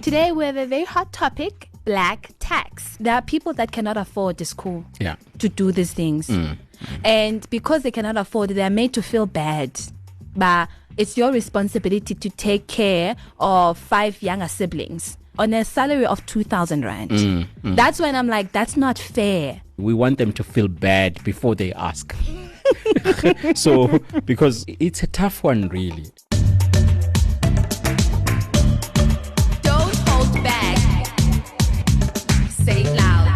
Today we have a very hot topic, black tax. There are people that cannot afford the school to do these things. And because they cannot afford it, they are made to feel bad. But it's your responsibility to take care of 5 younger siblings on a salary of 2,000 Rand. That's when I'm like, that's not fair. We want them to feel bad before they ask. So, because it's a tough one, really. Don't hold back. Say it loud.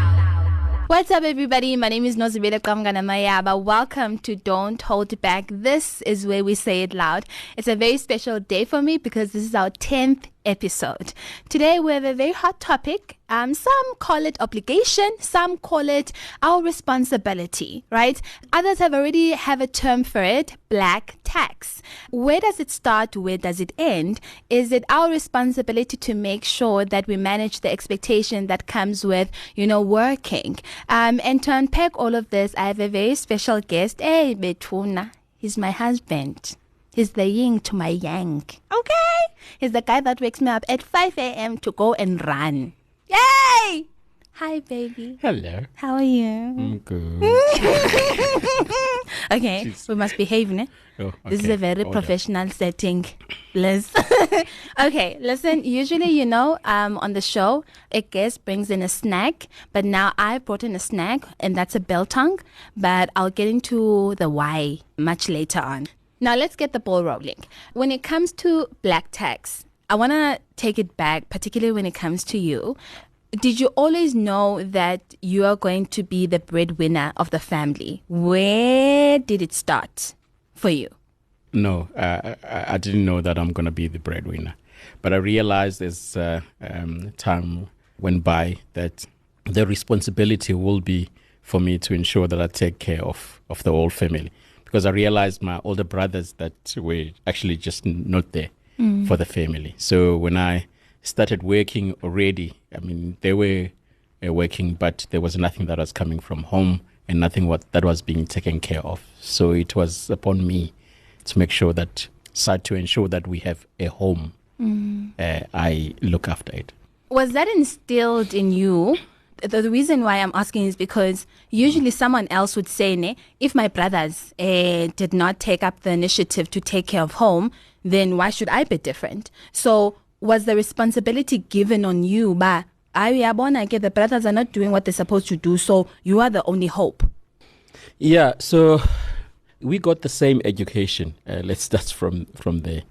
What's up, everybody? My name is Nozibele Mayaba. Welcome to Don't Hold Back. This is where we say it loud. It's a very special day for me because this is our 10th episode. Today we have a very hot topic. Some call it obligation, some call it our responsibility, right? Others already have a term for it, black tax. Where does it start? Where does it end? Is it our responsibility to make sure that we manage the expectation that comes with, working? And to unpack all of this, I have a very special guest. Hey, Betuna. He's my husband. He's the yin to my yang. Okay? He's the guy that wakes me up at 5 a.m. to go and run. Yay! Hi, baby. Hello. How are you? I'm good. Okay, Jeez. we must behave, ne? Oh, okay. This is a very professional setting. Bliss. Okay, listen, usually, on the show, a guest brings in a snack, but now I brought in a snack, and that's a biltong, but I'll get into the why much later on. Now, let's get the ball rolling. When it comes to black tax, I want to take it back, particularly when it comes to you. Did you always know that you are going to be the breadwinner of the family? Where did it start for you? No, I didn't know that I'm going to be the breadwinner. But I realized as time went by that the responsibility will be for me to ensure that I take care of the whole family. Because I realized my older brothers that were actually just not there for the family. So when I started working already, they were working, but there was nothing that was coming from home and nothing that was being taken care of. So it was upon me to make sure to ensure that we have a home. I look after it. Was that instilled in you? The reason why I'm asking is because usually someone else would say, if my brothers did not take up the initiative to take care of home, then why should I be different? So was the responsibility given on you? But the brothers are not doing what they're supposed to do, so you are the only hope. Yeah, so we got the same education. Let's start from there.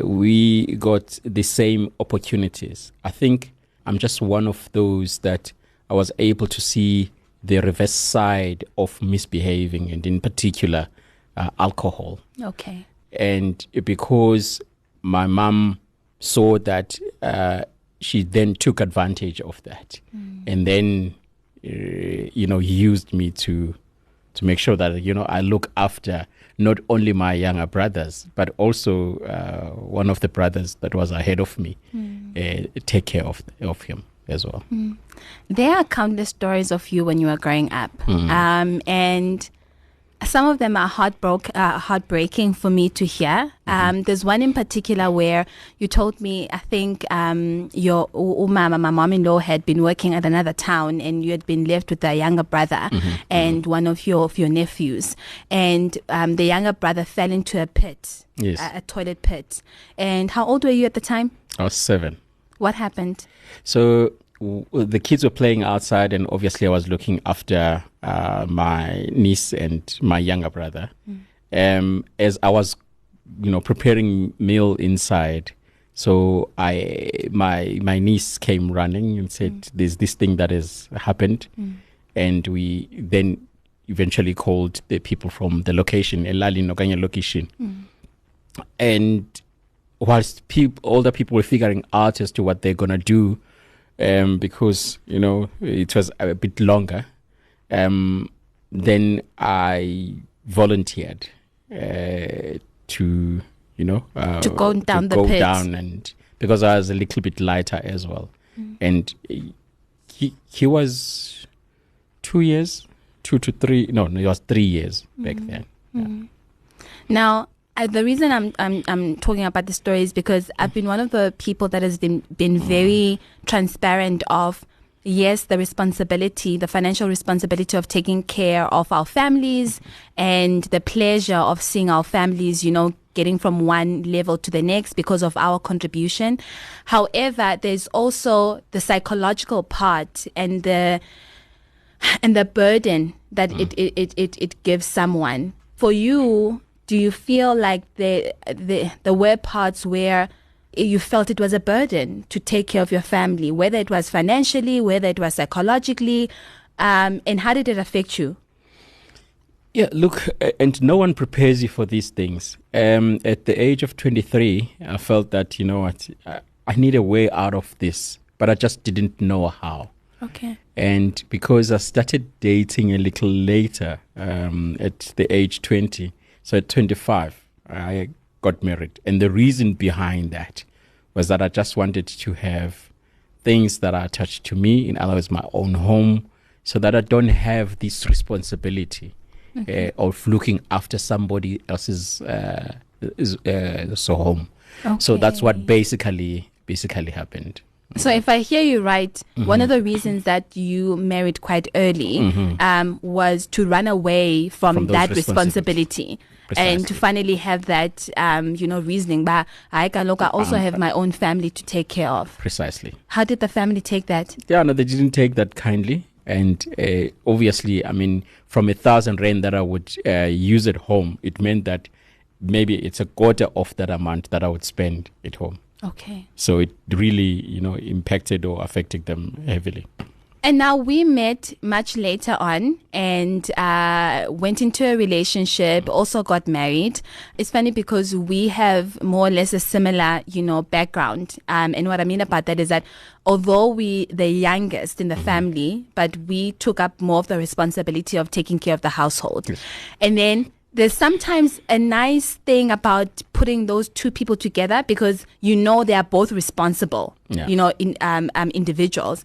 We got the same opportunities. I think I'm just one of those that I was able to see the reverse side of misbehaving, and in particular, alcohol. Okay. And because my mom saw that, she then took advantage of that. And then, used me to make sure that, I look after not only my younger brothers, but also one of the brothers that was ahead of me, take care of him as well. There are countless stories of you when you were growing up. And some of them are heartbreaking for me to hear. There's one in particular where you told me, I think your my mom-in-law had been working at another town and you had been left with a younger brother and one of your nephews. And the younger brother fell into a pit, a toilet pit. And how old were you at the time? I was 7. What happened? So the kids were playing outside, and obviously I was looking after my niece and my younger brother. As I was, preparing meal inside, so my niece came running and said, "There's this thing that has happened," and we then eventually called the people from the location, Elali Noganya location, and whilst older people were figuring out as to what they're gonna do, because it was a bit longer, then I volunteered to go down the pit. And because I was a little bit lighter as well, and he was 2 years, 2 to 3. No, it was 3 years back then. Yeah. Now, the reason I'm talking about this story is because I've been one of the people that has been very transparent of, yes, the financial responsibility of taking care of our families and the pleasure of seeing our families, getting from one level to the next because of our contribution. However, there's also the psychological part and the burden that it gives someone. For you, do you feel like there were parts where you felt it was a burden to take care of your family, whether it was financially, whether it was psychologically, and how did it affect you? Yeah, look, and no one prepares you for these things. At the age of 23, I felt that, I need a way out of this, but I just didn't know how. Okay. And because I started dating a little later, at the age 20, so at 25, I got married. And the reason behind that was that I just wanted to have things that are attached to me, in other words, my own home, so that I don't have this responsibility of looking after somebody else's home. Okay. So that's what basically happened. So if I hear you right, one of the reasons that you married quite early was to run away from that responsibility. Precisely. And to finally have that, reasoning. But I also have my own family to take care of. Precisely. How did the family take that? Yeah, no, they didn't take that kindly. And obviously, from 1,000 rand that I would use at home, it meant that maybe it's a quarter of that amount that I would spend at home. Okay. So it really, impacted or affected them heavily. And now we met much later on and went into a relationship, also got married. It's funny because we have more or less a similar, background. And what I mean about that is that although we the youngest in the family, but we took up more of the responsibility of taking care of the household. Yes. And then there's sometimes a nice thing about putting those two people together because they are both responsible, individuals.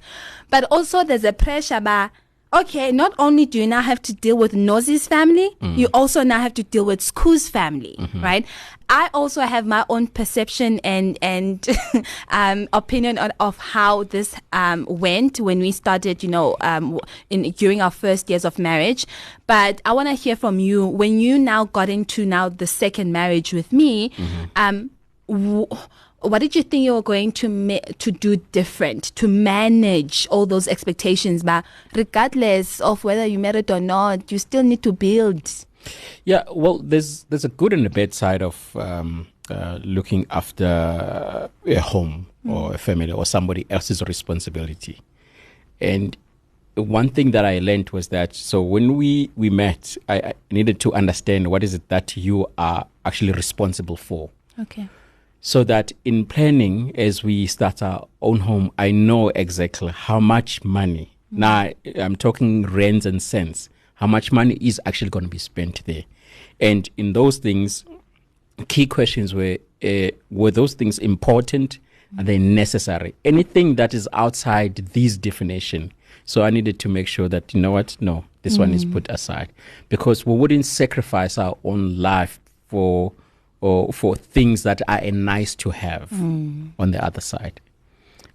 But also there's a pressure by, okay, not only do you now have to deal with Nozi's family, you also now have to deal with Skhu's family, right? I also have my own perception and opinion of how this went when we started, during our first years of marriage. But I want to hear from you when you now got into the second marriage with me. What did you think you were going to do different to manage all those expectations? But regardless of whether you married or not, you still need to build. Yeah, well, there's a good and a bad side of looking after a home or a family or somebody else's responsibility. And one thing that I learned was that, so when we met, I needed to understand what is it that you are actually responsible for. Okay. So that in planning, as we start our own home, I know exactly how much money, now I'm talking rands and cents, how much money is actually going to be spent there. And in those things, key questions were those things important? Are they necessary? Anything that is outside this definition. So I needed to make sure that, no, this one is put aside. Because we wouldn't sacrifice our own life for things that are nice to have on the other side.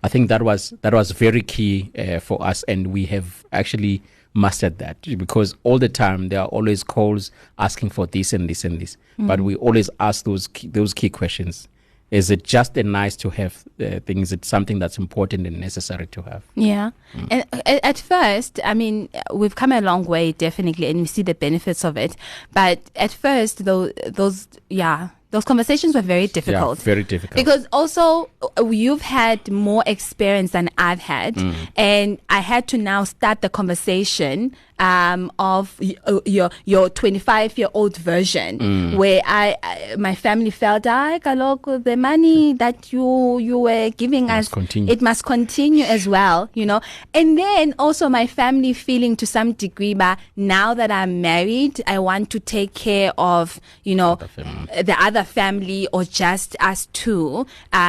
I think that was very key for us, and we have actually mastered that, because all the time there are always calls asking for this and this and this, but we always ask those key questions. Is it just a nice to have thing? Is it something that's important and necessary to have? Yeah. And at first, we've come a long way, definitely, and we see the benefits of it. But at first, those conversations were very difficult. Yeah, very difficult. Because also you've had more experience than I've had. And I had to now start the conversation of your 25-year-old version, where my family felt, the money that you were giving us, it must continue as well, And then also my family feeling to some degree, but now that I'm married, I want to take care of, the other family or just us two,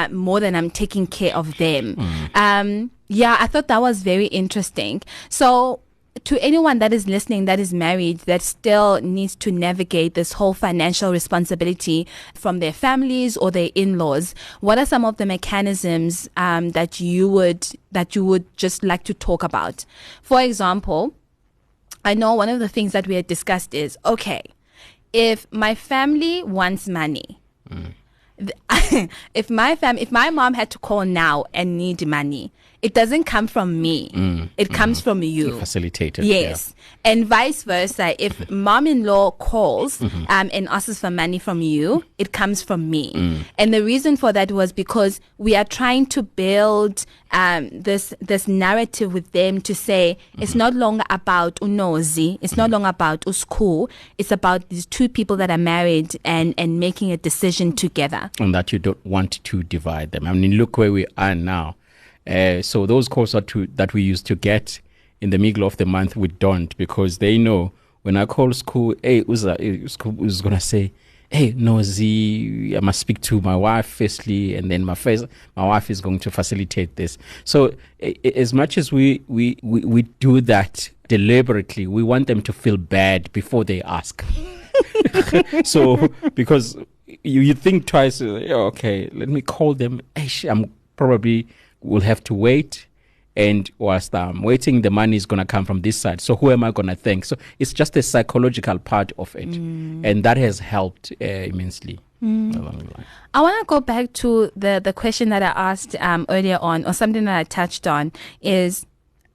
more than I'm taking care of them. I thought that was very interesting. So to anyone that is listening that is married that still needs to navigate this whole financial responsibility from their families or their in-laws, what are some of the mechanisms that you would just like to talk about? For example, I know one of the things that we had discussed is, okay, if my family wants money, if my mom had to call now and need money, it doesn't come from me. It comes from you. Facilitated. Yes. Yeah. And vice versa. If mom-in-law calls and asks for money from you, it comes from me. And the reason for that was because we are trying to build this narrative with them to say it's not longer about Nozi, it's not longer about Skhu, it's about these two people that are married and making a decision together. And that you don't want to divide them. I mean, look where we are now. So those calls that we used to get in the middle of the month, we don't, because they know when I call Skhu, hey, Skhu is going to say, hey, Nozi, I must speak to my wife firstly, and then my wife is going to facilitate this. So as much as we do that deliberately, we want them to feel bad before they ask. So because you think twice, okay, let me call them. I'm probably will have to wait, and whilst I'm waiting, the money is going to come from this side. So who am I going to thank? So it's just a psychological part of it, and that has helped immensely. Along the line. I want to go back to the question that I asked earlier on, or something that I touched on, is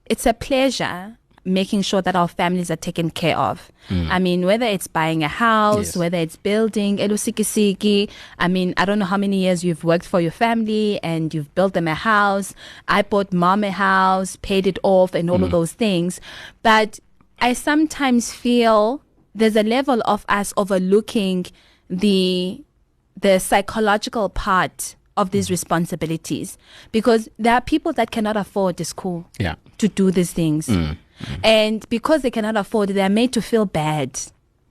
it's a pleasure making sure that our families are taken care of. I mean, whether it's buying a house, Yes. whether it's building, elusikisiki. I mean, I don't know how many years you've worked for your family and you've built them a house. I bought mom a house, paid it off, and all of those things. But I sometimes feel there's a level of us overlooking the psychological part of these responsibilities, because there are people that cannot afford the school to do these things. And because they cannot afford it, they're made to feel bad.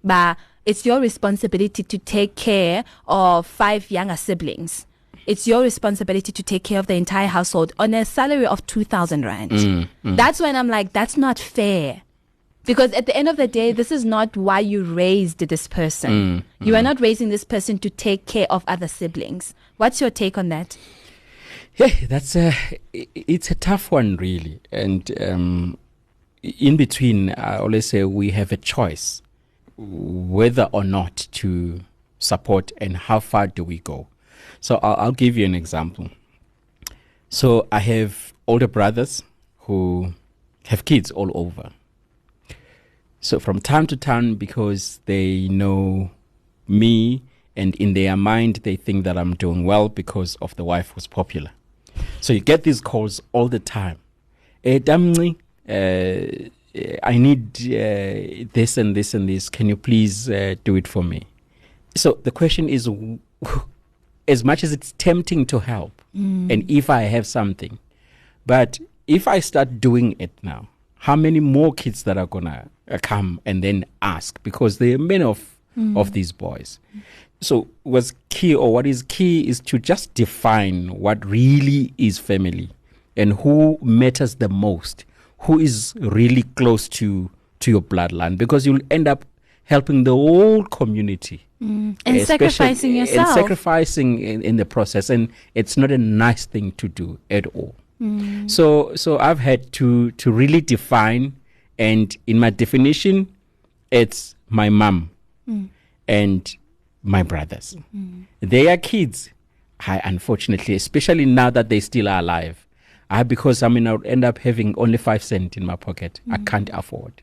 But it's your responsibility to take care of 5 younger siblings. It's your responsibility to take care of the entire household on a salary of 2,000 rand. That's when I'm like, that's not fair. Because at the end of the day, this is not why you raised this person. You are not raising this person to take care of other siblings. What's your take on that? Yeah, it's a tough one, really. And in between, I always say we have a choice whether or not to support and how far do we go. So I'll give you an example. So I have older brothers who have kids all over. So from time to time, because they know me and in their mind they think that I'm doing well because of the wife who's popular. So you get these calls all the time. Damni, I need this and this and this. Can you please do it for me? So the question is, as much as it's tempting to help, and if I have something, but if I start doing it now, how many more kids that are going to come and then ask? Because there are many of these boys. So what's key, or what is key, is to just define what really is family and who matters the most, who is really close to your bloodline, because you'll end up helping the whole community. And sacrificing yourself. And sacrificing in the process. And it's not a nice thing to do at all. So I've had to really define, and in my definition, it's my mom and my brothers. They are kids. I, unfortunately, especially now that they still are alive, because I mean, I would end up having only 5 cents in my pocket. I can't afford.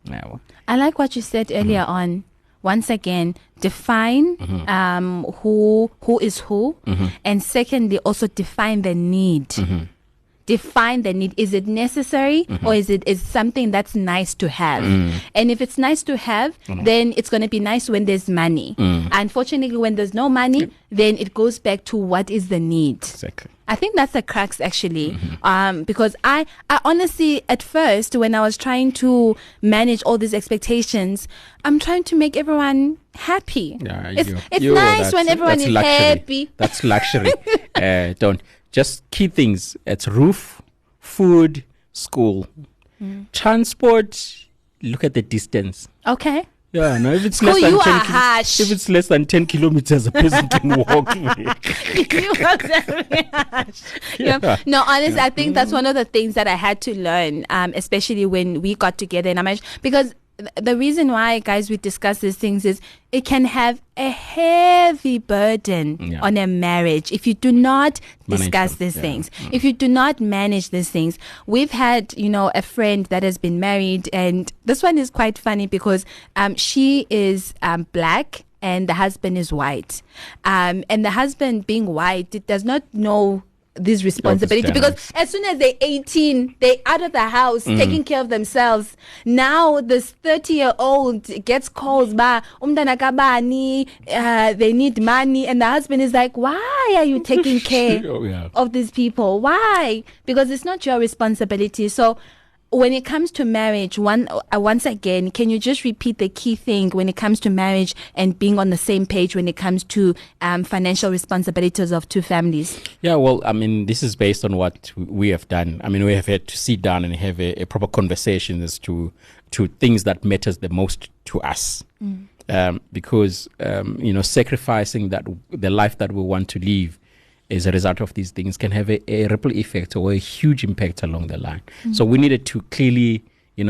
Yeah. I like what you said earlier on. Once again, define who is who, and secondly, also define the need. Define the need. Is it necessary, or is it something that's nice to have? And if it's nice to have, then it's going to be nice when there's money. Unfortunately, when there's no money, then it goes back to what is the need. Exactly. I think that's the crux, actually, because I honestly, at first, when I was trying to manage all these expectations, I'm trying to make everyone happy. It's nice when everyone is luxury. Happy. That's luxury. Don't. Just key things. It's roof, food, school. Transport, look at the distance. Okay. Yeah, no, if it's Skhu, less than you 10 are harsh. if it's less than 10 kilometers, a person can walk. You are very harsh. Yeah. No, honestly, I think that's one of the things that I had to learn, especially when we got together in Amash, because the reason why, guys, we discuss these things is it can have a heavy burden on a marriage if you do not discuss these things. If you do not manage these things. We've had, a friend that has been married, and this one is quite funny because she is black and the husband is white. And the husband being white, it does not know this responsibility, because as soon as they're 18, they're out of the house taking care of themselves. Now this 30-year-old gets calls by they need money, and the husband is like, why are you taking care of these people? Why? Because it's not your responsibility. So when it comes to marriage, once again, can you just repeat the key thing when it comes to marriage and being on the same page when it comes to financial responsibilities of two families? Yeah, well, I mean, this is based on what we have done. I mean, we have had to sit down and have a proper conversation as to things that matters the most to us. Because, sacrificing the life that we want to live as a result of these things can have a ripple effect or a huge impact along the line. So we needed to clearly,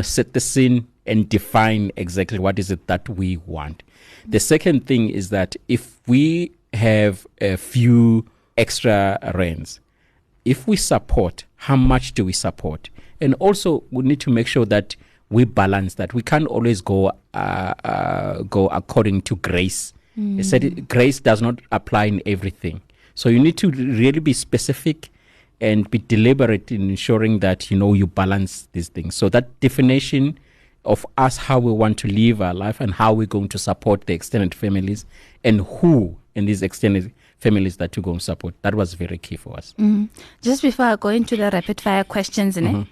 set the scene and define exactly what is it that we want. The second thing is that if we have a few extra rands, if we support, how much do we support? And also we need to make sure that we balance that. We can't always go according to grace. Grace does not apply in everything. So you need to really be specific and be deliberate in ensuring that, you balance these things. So that definition of us, how we want to live our life and how we're going to support the extended families and who in these extended families that you're going to support, that was very key for us. Just before I go into the rapid fire questions, I'm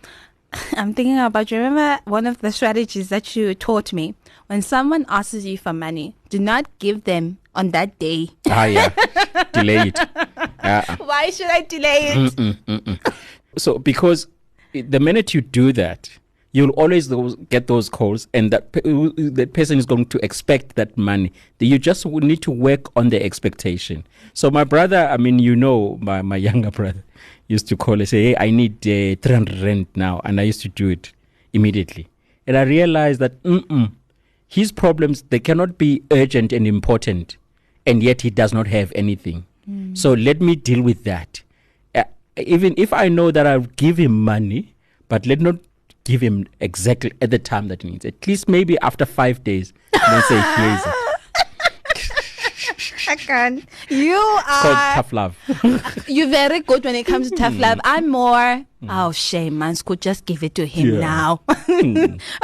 thinking about, you remember one of the strategies that you taught me? When someone asks you for money, do not give them on that day. Delay it. Why should I delay it? So because the minute you do that, you'll always get those calls, and that person is going to expect that money. You just need to work on the expectation. So my brother, I mean, my younger brother used to call and say, hey, I need 300 rand now. And I used to do it immediately. And I realized that his problems, they cannot be urgent and important, and yet he does not have anything. So let me deal with that. Even if I know that I'll give him money, but let not give him exactly at the time that he needs. At least maybe after 5 days, then say, here's it. I can't. You are. It's called tough love. You're very good when it comes to tough love. I'm more, shame, man. Skhu, just give it to him now.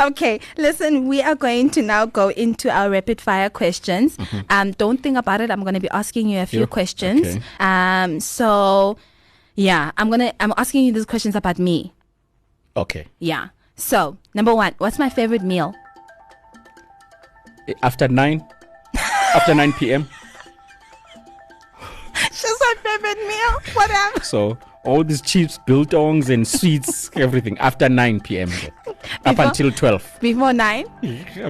Okay, listen, we are going to now go into our rapid fire questions. Don't think about it. I'm going to be asking you a few questions. Okay. I'm asking you these questions about me. Okay. Yeah. So, number one, what's my favorite meal? After 9 p.m. She's my favorite meal. Whatever. So all these chips, biltongs and sweets, everything after 9 p.m. Up until 12. Before 9?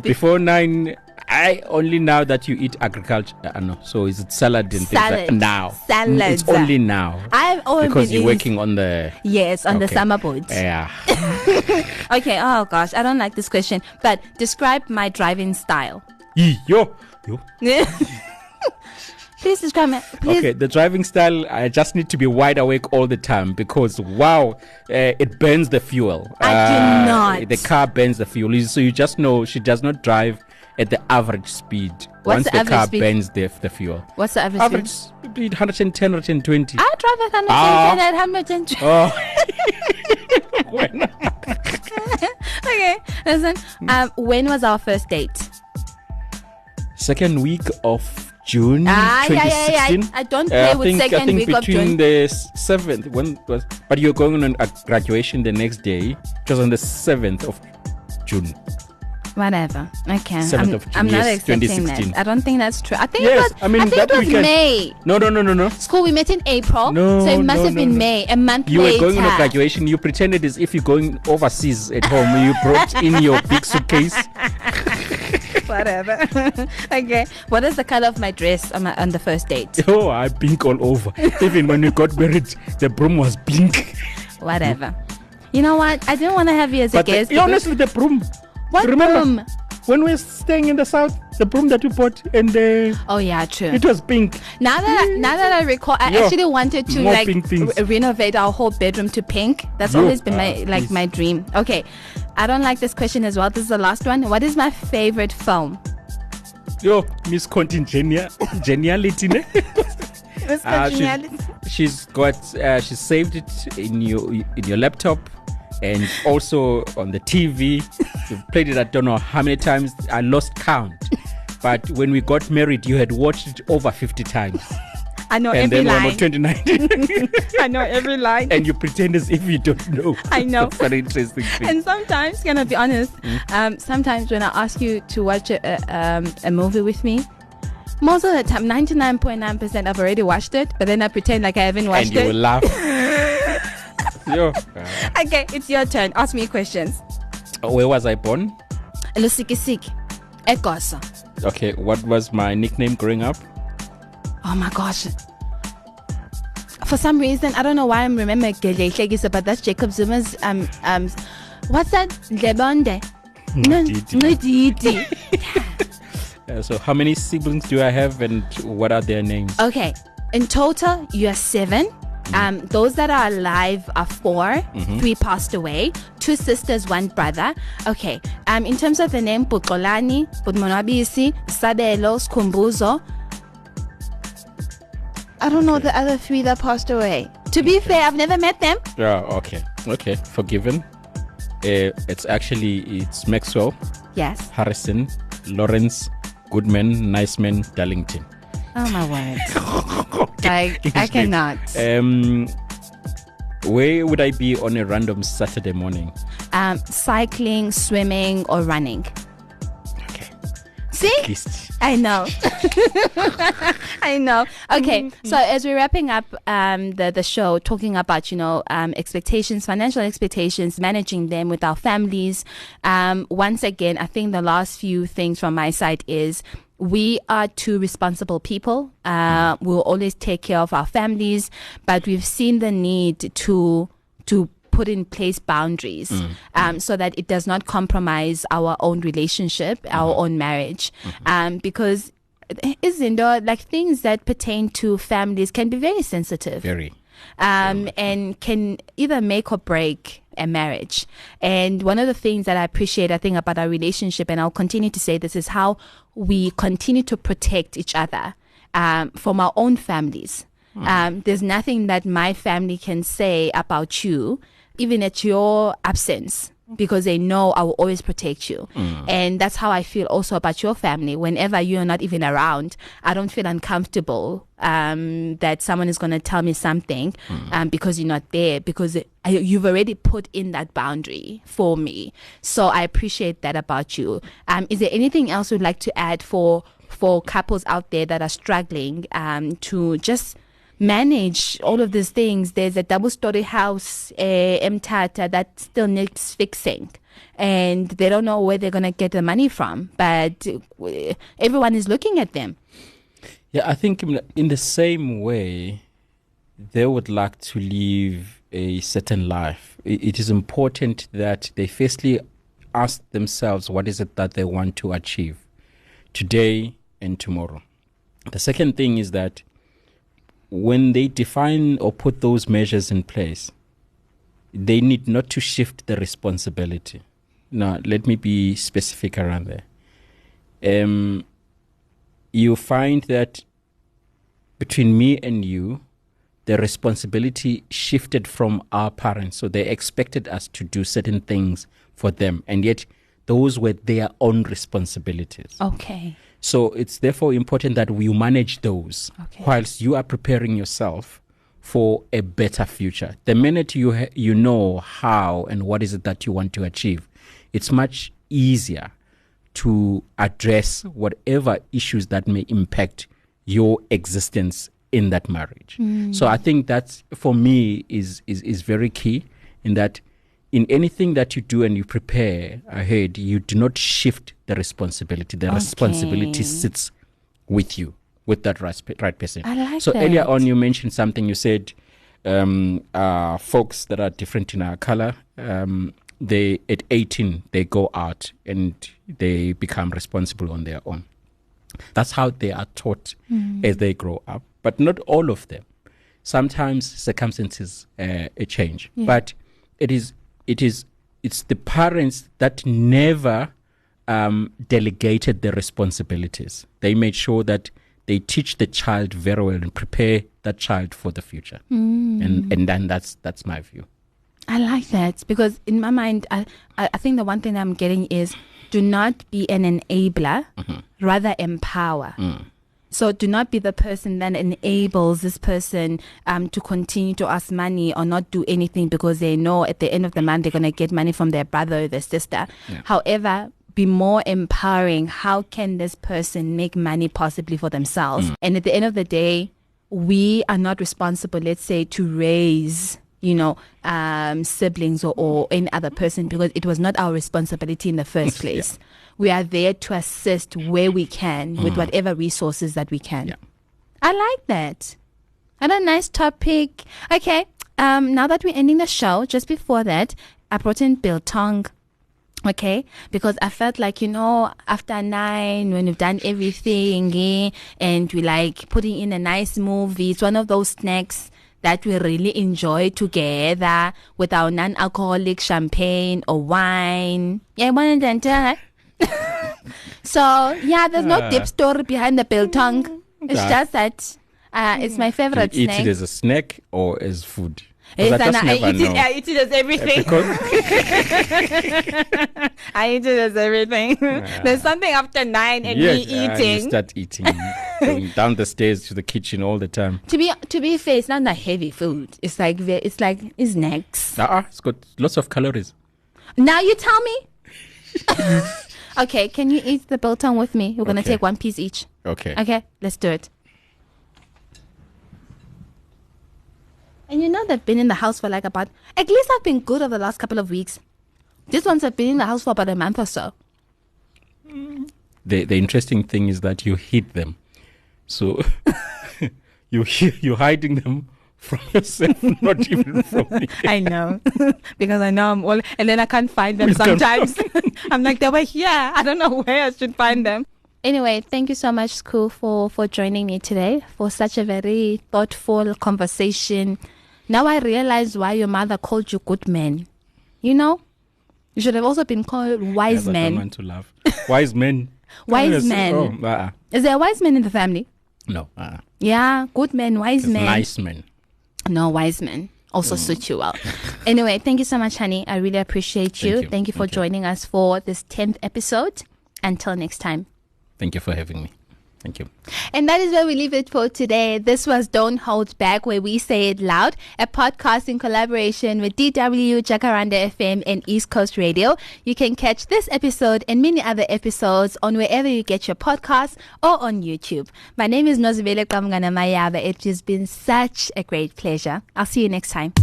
Before 9, I only now that you eat agriculture. No, so is it salad and things like now? Salad. It's only now. I've always because you're working on the the summer boat. Yeah. Okay. Oh gosh, I don't like this question. But describe my driving style. Yo. Please describe it. Please. Okay, the driving style, I just need to be wide awake all the time because, it burns the fuel. I do not. The car burns the fuel. So you just know she does not drive at the average speed. What's once the the average car speed? burns the fuel. What's the average speed? 110, 120. I drive at 110 at 120. Okay, listen. When was our first date? Second week of June 2016. I don't play with second week of June. I think between the 7th, but you're going on a graduation the next day. It was on the 7th of June. Whatever. Okay. 7th of I'm June, not yes, accepting 2016. that. I don't think that's true. I think Yes, it was, that it was weekend. May. No. School, we met in April. No, so it must no, have been no. May, a month You later. were going on a graduation. You pretended as if you're going overseas at home. You brought in your big suitcase. Whatever. Okay. What is the color of my dress on the first date? Oh, I pink all over. Even when we got married, the broom was pink. Whatever. You know what? I didn't want to have you as a guest. Honestly, the broom. What Remember, broom? when we were staying in the south, the broom that you bought, and Oh yeah, true. it was pink. Now that I recall, I actually wanted to more pink things. renovate our whole bedroom to pink. That's always been my dream. Okay, I don't like this question as well. This is the last one. What is my favorite film? Yo, Miss Congeniality. She's saved it in your laptop and also on the TV. You've played it I don't know how many times. I lost count. But when we got married, you had watched it over 50 times. I know and every then line. on 29. I know every line. And you pretend as if you don't know. I know. That's an interesting thing. And sometimes, gonna be honest, sometimes when I ask you to watch a movie with me, most of the time, 99.9%, I've already watched it, but then I pretend like I haven't watched and you will laugh. Yo. Okay, it's your turn. Ask me questions. Where was I born? Lusikisiki. Ekoso. Okay, what was my nickname growing up? Oh my gosh. For some reason, I don't know why I'm remembering Geleklegisa, but that's Jacob Zuma's what's that? Lebonde. Nodidi. So how many siblings do I have and what are their names? Okay. In total, you are 7. Those that are alive are 4. 3 passed away. 2 sisters, 1 brother. Okay. In terms of the name, Pukolani, Putmonabisi, Sabelo, Skumbuzo. I don't know the other 3 that passed away. To be fair, I've never met them. Yeah, okay. Okay, forgiven. It's Maxwell, Yes. Harrison, Lawrence, Goodman, Niceman, Darlington. Oh my word. I cannot. Where would I be on a random Saturday morning? Cycling, swimming, or running. Okay. See? At least. I know. I know. Okay, so as we're wrapping up the show, talking about, expectations, financial expectations, managing them with our families. Once again, I think the last few things from my side is we are 2 responsible people. We'll always take care of our families, but we've seen the need to put in place boundaries so that it does not compromise our own relationship, our own marriage. Because like things that pertain to families can be very sensitive. Very. And can either make or break a marriage. And one of the things that I appreciate, I think, about our relationship, and I'll continue to say this, is how we continue to protect each other from our own families. There's nothing that my family can say about you, even at your absence, because they know I will always protect you. And that's how I feel also about your family. Whenever you're not even around, I don't feel uncomfortable that someone is going to tell me something because you're not there, because you've already put in that boundary for me. So I appreciate that about you. Is there anything else you'd like to add for couples out there that are struggling to just manage all of these things? There's a double-story house, Mtata, that still needs fixing, and they don't know where they're going to get the money from, but everyone is looking at them. Yeah, I think in the same way, they would like to live a certain life. It is important that they firstly ask themselves what is it that they want to achieve today and tomorrow. The second thing is that when they define or put those measures in place, they need not to shift the responsibility. Now, let me be specific around there. You find that between me and you, the responsibility shifted from our parents. So they expected us to do certain things for them, and yet those were their own responsibilities. Okay. So it's therefore important that we manage those whilst you are preparing yourself for a better future. The minute you know how and what is it that you want to achieve, it's much easier to address whatever issues that may impact your existence in that marriage. So I think that's, for me, is very key, in that in anything that you do and you prepare ahead, you do not shift the responsibility. The responsibility sits with you, with that right person. I like so that. Earlier on, you mentioned something. You said folks that are different in our color, they at 18, they go out and they become responsible on their own. That's how they are taught as they grow up. But not all of them. Sometimes circumstances change. Yeah. But it's the parents that never delegated the responsibilities. They made sure that they teach the child very well and prepare that child for the future. And then that's my view. I like that, because in my mind, I think the one thing I'm getting is, do not be an enabler, rather empower. So do not be the person that enables this person to continue to ask money or not do anything because they know at the end of the month they're going to get money from their brother or their sister. Yeah. However, be more empowering. How can this person make money possibly for themselves? And at the end of the day, we are not responsible, let's say, to raise siblings or any other person, because it was not our responsibility in the first place. We are there to assist where we can with whatever resources that we can. I like that. And a nice topic. Okay, now that we're ending the show, just before that, I brought in biltong. Okay, because I felt like, after 9, when we've done everything and we like putting in a nice movie, it's one of those snacks that we really enjoy together with our non-alcoholic champagne or wine. Yeah, so there's no deep story behind the biltong. It's just that it's my favorite Do you snack. eat it as a snack or as food? Yes, I just never know. I eat it as everything. I eat it as everything. There's something after 9 and me eating. You start eating, going down the stairs to the kitchen all the time. To be fair, it's not that heavy food. It's like snacks. It's got lots of calories. Now you tell me. Okay, can you eat the biltong with me? We're gonna take one piece each. Okay, let's do it. And they've been in the house for at least I've been good over the last couple of weeks. These ones have been in the house for about a month or so. The interesting thing is that you hid them. So you're hiding them from yourself, not even from me. I know. Because I know I'm all, and then I can't find them sometimes. I'm like, they were here. I don't know where I should find them. Anyway, thank you so much, Skhu, for joining me today for such a very thoughtful conversation. Now I realize why your mother called you good man. You should have also been called wise man. Man to laugh. Wise men. Wise man. Is there a wise man in the family? No. Yeah, good man, wise man. Nice men. No, wise men also suit you well. Anyway, thank you so much, honey. I really appreciate you. Thank you for joining us for this 10th episode. Until next time. Thank you for having me. Thank you. And that is where we leave it for today. This was Don't Hold Back, where we say it loud, a podcast in collaboration with DW, Jacaranda FM, and East Coast Radio. You can catch this episode and many other episodes on wherever you get your podcasts or on YouTube. My name is Nozibele Mayaba. It has been such a great pleasure. I'll see you next time.